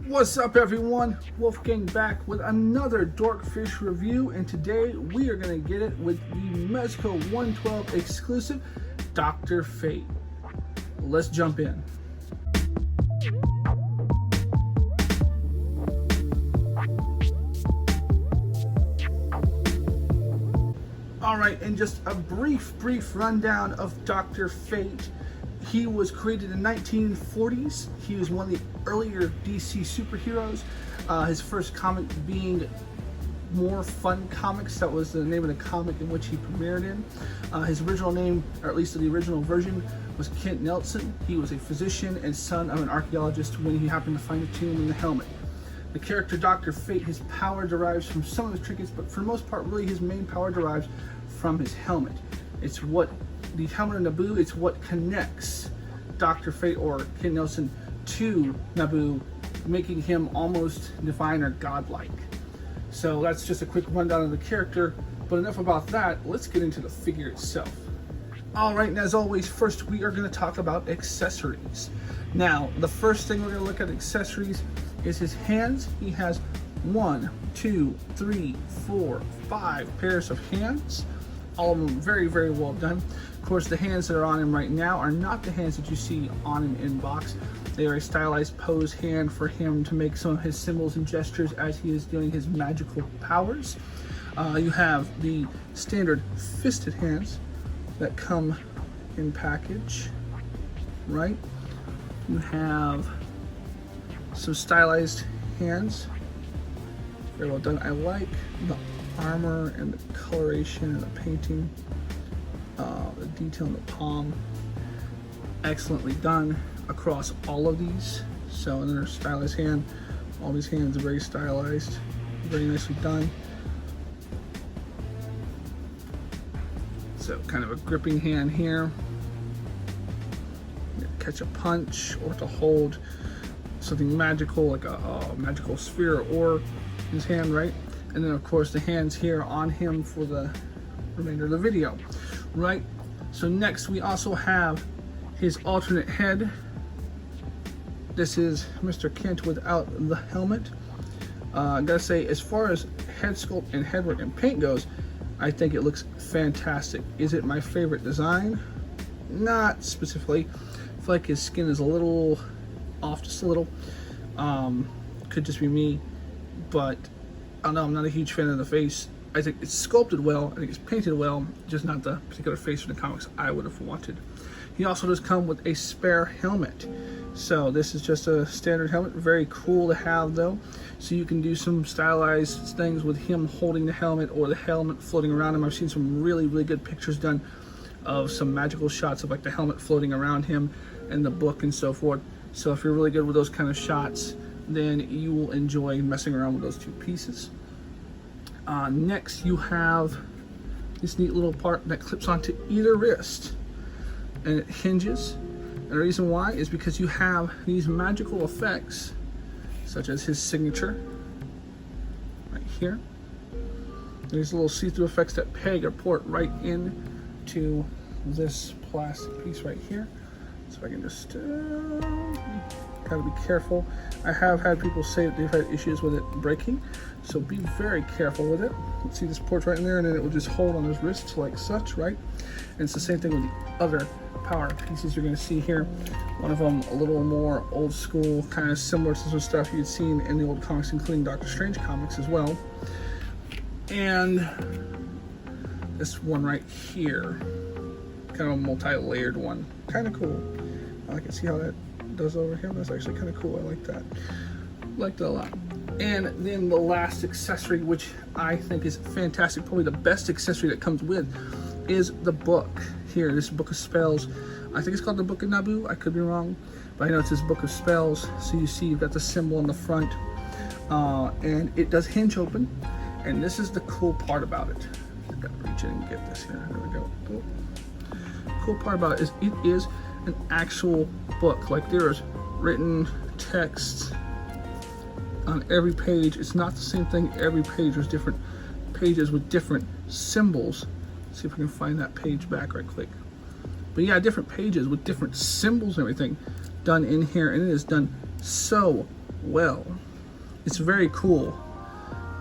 What's up, everyone? Wolfgang back with another Dorkfish review, and today we are going to get it with the Mezco 112 exclusive Dr. Fate. Let's jump in. Alright, and just a brief rundown of Dr. Fate. He was created in the 1940s. He was one of the earlier DC superheroes. His first comic being More Fun Comics. That was the name of the comic in which he premiered in. His original name, or at least the original version, was Kent Nelson. He was a physician and son of an archaeologist when he happened to find a tomb in the helmet. The character Dr. Fate, his power derives from some of his trinkets, but for the most part, really his main power derives from his helmet. It's what the helmet of Naboo, it's what connects Dr. Fate or Kent Nelson to Naboo, making him almost divine or godlike. So that's just a quick rundown of the character, but enough about that, let's get into the figure itself. Alright, and as always, first we are going to talk about accessories. Now, the first thing we're going to look at accessories is his hands. He has 1, 2, 3, 4, 5 pairs of hands. All of them very well done. Of course, the hands that are on him right now are not the hands that you see on him in box. They are a stylized pose hand for him to make some of his symbols and gestures as he is doing his magical powers. You have the standard fisted hands that come in package, right? You have some stylized hands, very well done. I like the armor and the coloration and the painting, the detail in the palm, excellently done across all of these. So another stylized hand. All these hands are very stylized, very nicely done. So kind of a gripping hand here, catch a punch or to hold something magical like a magical sphere or in his hand, right? And then of course the hands here on him for the remainder of the video, right? So next we also have his alternate head. This is Mr. Kent without the helmet. I gotta say, as far as head sculpt and headwork and paint goes, I think it looks fantastic. Is it my favorite design? Not specifically. I feel like his skin is a little off, just a little. Could just be me, but I don't know, I'm not a huge fan of the face. I think it's sculpted well, I think it's painted well, just not the particular face from the comics I would have wanted. He also does come with a spare helmet. So this is just a standard helmet, very cool to have though. So you can do some stylized things with him holding the helmet or the helmet floating around him. I've seen some really good pictures done of some magical shots of like the helmet floating around him in the book and so forth. So if you're really good with those kind of shots, then you will enjoy messing around with those two pieces. Next you have this neat little part that clips onto either wrist and it hinges. And the reason why is because you have these magical effects such as his signature right here. These little see-through effects that peg or port right into this plastic piece right here. So I can just gotta be careful. I have had people say that they've had issues with it breaking, so be very careful with it. Let's see, this port's right in there, and then it will just hold on his wrists like such, right? And it's the same thing with the other power pieces you're going to see here. One of them a little more old school, kind of similar to some stuff you'd seen in the old comics, including Doctor Strange comics as well. And this one right here, kind of a multi-layered one, kind of cool. I like it. See how that does over here? That's actually kind of cool. I like that. Liked it a lot. And then the last accessory, which I think is fantastic, probably the best accessory that comes with, is the book here. This book of spells. I think it's called the Book of Naboo. I could be wrong, but I know it's this book of spells. So you see you've got the symbol on the front, and it does hinge open. And this is the cool part about it. I've got to reach in and get this here. There we go. Cool. Cool part about it is an actual book. Like there is written text on every page. It's not the same thing every page. There's different pages with different symbols. Let's see if we can find that page back right quick. But yeah, different pages with different symbols and everything done in here, and it is done so well. It's very cool,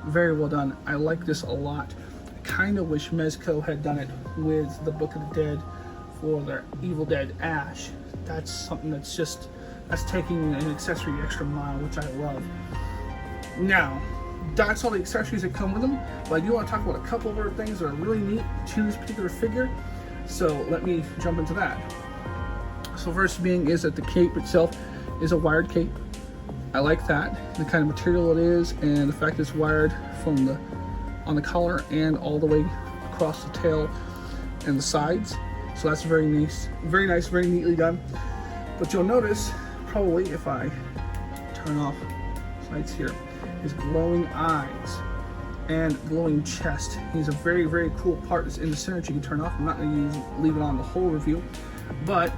very well done. I like this a lot. I kind of wish Mezco had done it with the Book of the Dead for their Evil Dead Ash. That's something that's taking an accessory extra mile, which I love. Now, that's all the accessories that come with them, but I do want to talk about a couple of other things that are really neat to this particular figure, so let me jump into that. So first being is that the cape itself is a wired cape. I like that, the kind of material it is, and the fact it's wired from on the collar and all the way across the tail and the sides. So that's very nice, very neatly done. But you'll notice, probably if I turn off lights here, his glowing eyes and glowing chest. He's a very, very cool part that's in the center that you can turn off. I'm not going to leave it on the whole review, but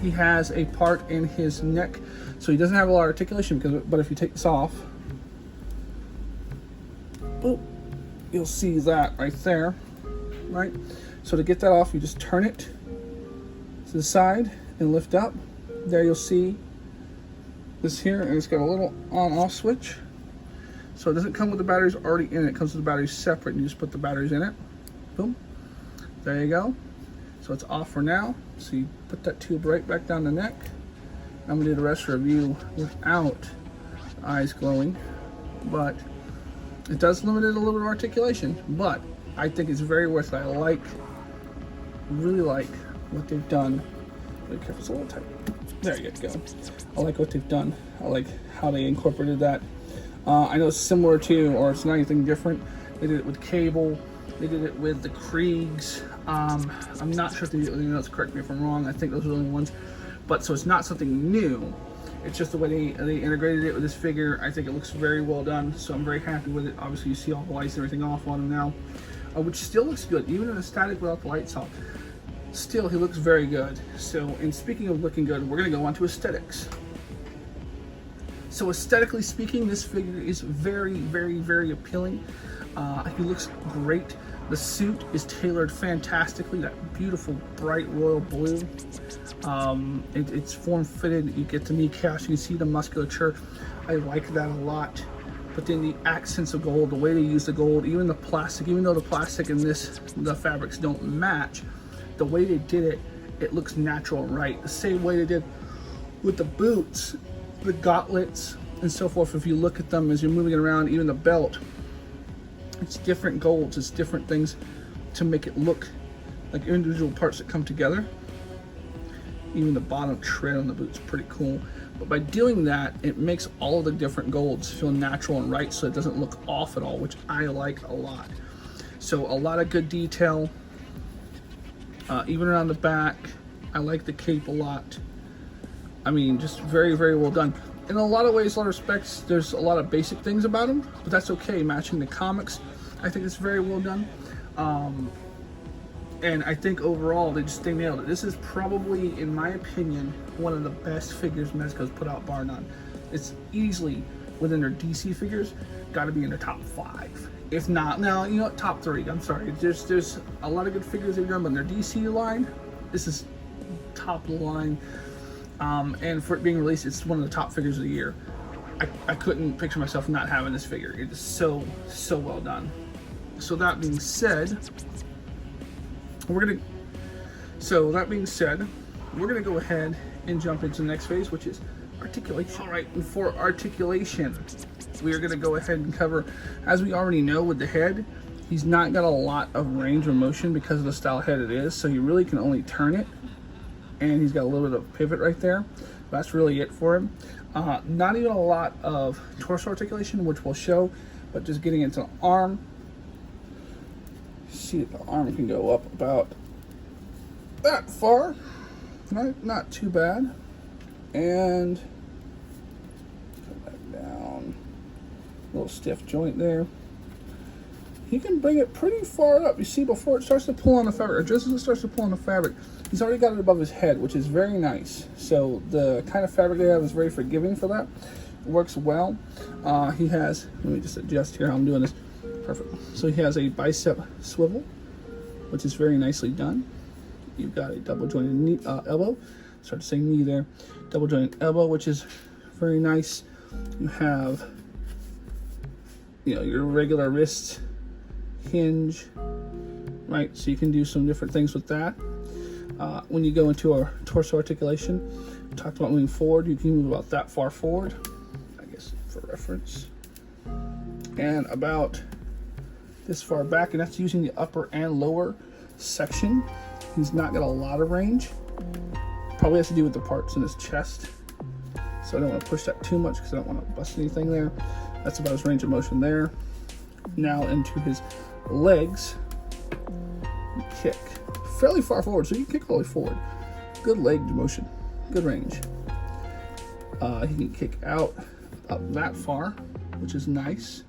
he has a part in his neck, so he doesn't have a lot of articulation. But if you take this off, boop, you'll see that right there, right? So to get that off, you just turn it to the side and lift up. There you'll see this here, and it's got a little on-off switch. So it doesn't come with the batteries already in it. It comes with the batteries separate, and you just put the batteries in it. Boom. There you go. So it's off for now. So you put that tube right back down the neck. I'm gonna do the rest of the review without the eyes glowing, but it does limit it a little bit of articulation, but I think it's very worth it. I really like what they've done. Be careful, it's a little tight. There you go. I like what they've done. I like how they incorporated that. I know it's similar to, or it's not anything different. They did it with Cable. They did it with the Kriegs. I'm not sure if they did anything else. Correct me if I'm wrong. I think those are the only ones. But so it's not something new. It's just the way they integrated it with this figure. I think it looks very well done. So I'm very happy with it. Obviously, you see all the lights and everything off on him now, which still looks good, even in a static without the lights off. Still, he looks very good. So, and speaking of looking good, we're going to go on to aesthetics. So aesthetically speaking, this figure is very, very, very appealing. He looks great. The suit is tailored fantastically, that beautiful bright royal blue. It's form-fitted. You get the kneecaps, you can see the musculature. I like that a lot. But then the accents of gold, the way they use the gold, even the plastic, even though the plastic and the fabrics don't match, the way they did it, it looks natural and right. The same way they did with the boots, the gauntlets, and so forth. If you look at them as you're moving it around, even the belt, it's different golds, it's different things to make it look like individual parts that come together. Even the bottom tread on the boot's pretty cool. But by doing that, it makes all of the different golds feel natural and right, so it doesn't look off at all, which I like a lot. So a lot of good detail, even around the back. I like the cape a lot. I mean, just very, very well done. In a lot of ways, a lot of respects, there's a lot of basic things about him, but that's okay. Matching the comics, I think it's very well done. And I think overall, they nailed it. This is probably, in my opinion, one of the best figures Mezco's put out, bar none. It's easily, within their DC figures, got to be in their top 5. If not, now, you know, top 3. I'm sorry. There's a lot of good figures they've done, but in their DC line, this is top of the line. And for it being released, it's one of the top figures of the year. I couldn't picture myself not having this figure. It is so well done. So that being said, we're gonna go ahead and jump into the next phase, which is articulation. All right, and for articulation, we are gonna go ahead and cover, as we already know with the head, he's not got a lot of range of motion because of the style head it is, so you really can only turn it. And he's got a little bit of pivot right there. That's really it for him. Not even a lot of torso articulation, which we'll show, but just getting into the arm. See if the arm can go up about that far. Not too bad. And come back down. A little stiff joint there. He can bring it pretty far up. You see, before it starts to pull on the fabric, or just as it starts to pull on the fabric, he's already got it above his head, which is very nice. So the kind of fabric they have is very forgiving for that. It works well. He has, let me just adjust here how I'm doing this. Perfect. So he has a bicep swivel, which is very nicely done. You've got a double jointed knee, elbow. Start to say knee there. Double jointed elbow, which is very nice. You have, your regular wrist hinge, right? So you can do some different things with that. When you go into our torso articulation, we talked about moving forward. You can move about that far forward, I guess for reference, and about this far back, and that's using the upper and lower section. He's not got a lot of range. Probably has to do with the parts in his chest. So I don't want to push that too much because I don't want to bust anything there. That's about his range of motion there. Now into his legs. Kick fairly far forward, so you can kick all the way forward. Good leg motion, good range. He can kick out up that far, which is nice.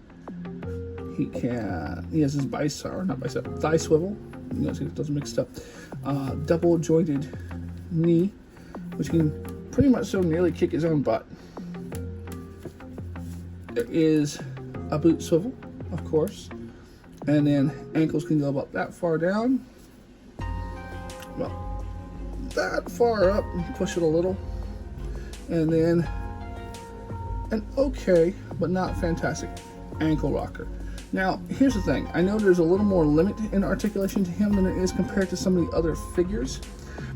He has his thigh swivel. So it doesn't mix up. Double jointed knee, which can pretty much so nearly kick his own butt. There is a boot swivel, of course, and then ankles can go about that far down. Well, that far up, push it a little, and then an okay, but not fantastic ankle rocker. Now, here's the thing. I know there's a little more limit in articulation to him than it is compared to some of the other figures,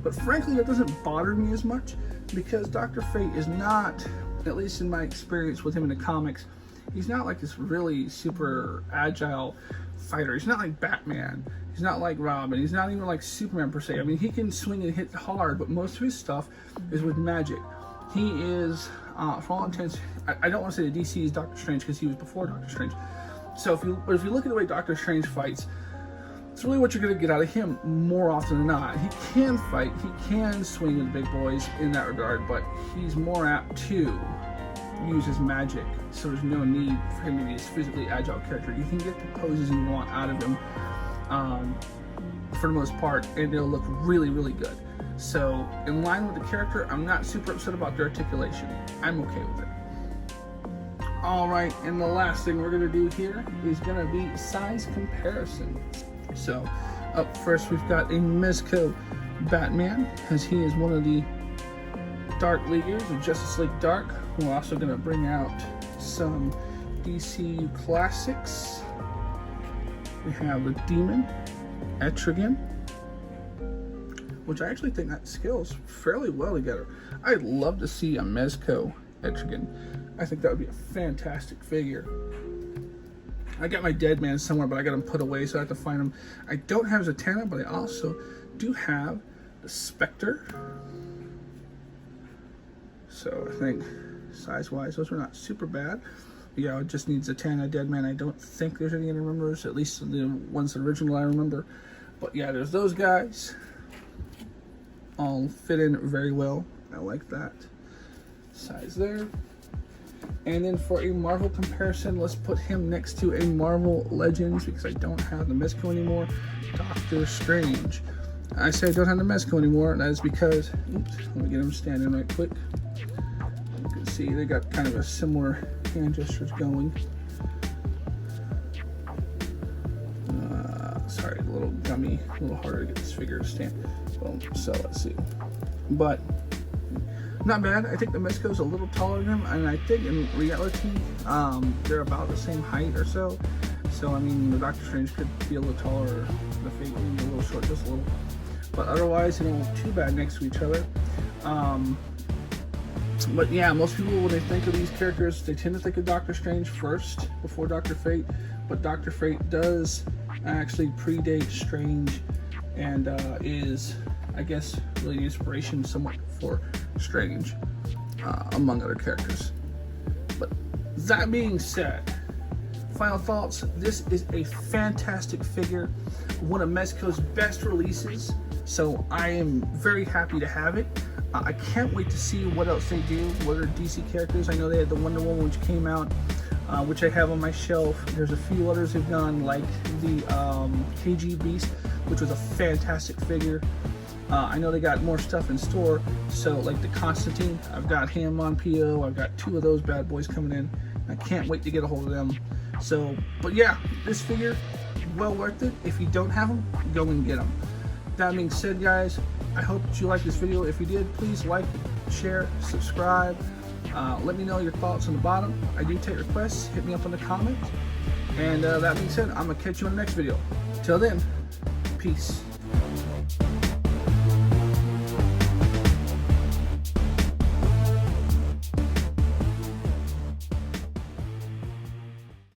but frankly, that doesn't bother me as much because Dr. Fate is not, at least in my experience with him in the comics, he's not like this really super agile fighter. He's not like Batman. He's not like Robin. He's not even like Superman per se. I mean, he can swing and hit hard, but most of his stuff is with magic. He is, for all intents, I don't want to say that DC is Doctor Strange because he was before Doctor Strange. So if you look at the way Doctor Strange fights, it's really what you're going to get out of him more often than not. He can fight, he can swing with big boys in that regard, but he's more apt to use his magic, so there's no need for him to be this physically agile character. You can get the poses you want out of him for the most part, and they'll look really, really good. So in line with the character, I'm not super upset about the articulation. I'm okay with it. All right, and the last thing we're gonna do here is gonna be size comparison. So up first, we've got a Mezco Batman, as he is one of the Dark Leaguers of Justice League Dark. We're also gonna bring out some DCU classics. We have the Demon Etrigan, which I actually think that scales fairly well together. I'd love to see a Mezco Etrigan. I think that would be a fantastic figure. I got my Dead Man somewhere, but I got him put away, so I have to find him. I don't have Zatanna, but I also do have the Spectre. So I think size-wise, those are not super bad. Yeah, it just needs Zatanna, Dead Man. I don't think there's any other members, at least the ones that original I remember. But yeah, there's those guys. All fit in very well. I like that size there. And then for a Marvel comparison, let's put him next to a Marvel Legends, because I don't have the Mezco anymore, Doctor Strange. I say I don't have the Mezco anymore, and that is because, oops, let me get him standing right quick. You can see they got kind of a similar hand gestures going. Sorry, a little gummy, a little harder to get this figure to stand. Boom, so let's see. But not bad. I think the Mezco's a little taller than him, and I think in reality, they're about the same height or so. So, I mean, the Doctor Strange could be a little taller, the Fate a little short, just a little. But otherwise, they don't look too bad next to each other. But yeah, most people, when they think of these characters, they tend to think of Doctor Strange first, before Dr. Fate. But Dr. Fate does actually predate Strange, and is, I guess, really the inspiration somewhat for Strange, among other characters. But that being said, final thoughts. This is a fantastic figure, one of Mezco's best releases, so I am very happy to have it. I can't wait to see what else they do, what are DC characters. I know they had the Wonder Woman, which came out, which I have on my shelf. There's a few others they've done, like the KG Beast, which was a fantastic figure. I know they got more stuff in store, so like the Constantine, I've got him on PO. I've got 2 of those bad boys coming in. I can't wait to get a hold of them. So, but yeah, this figure, well worth it. If you don't have them, go and get them. That being said, guys, I hope that you liked this video. If you did, please like, share, subscribe. Let me know your thoughts on the bottom. I do take requests. Hit me up in the comments. And that being said, I'm going to catch you in the next video. Till then, peace.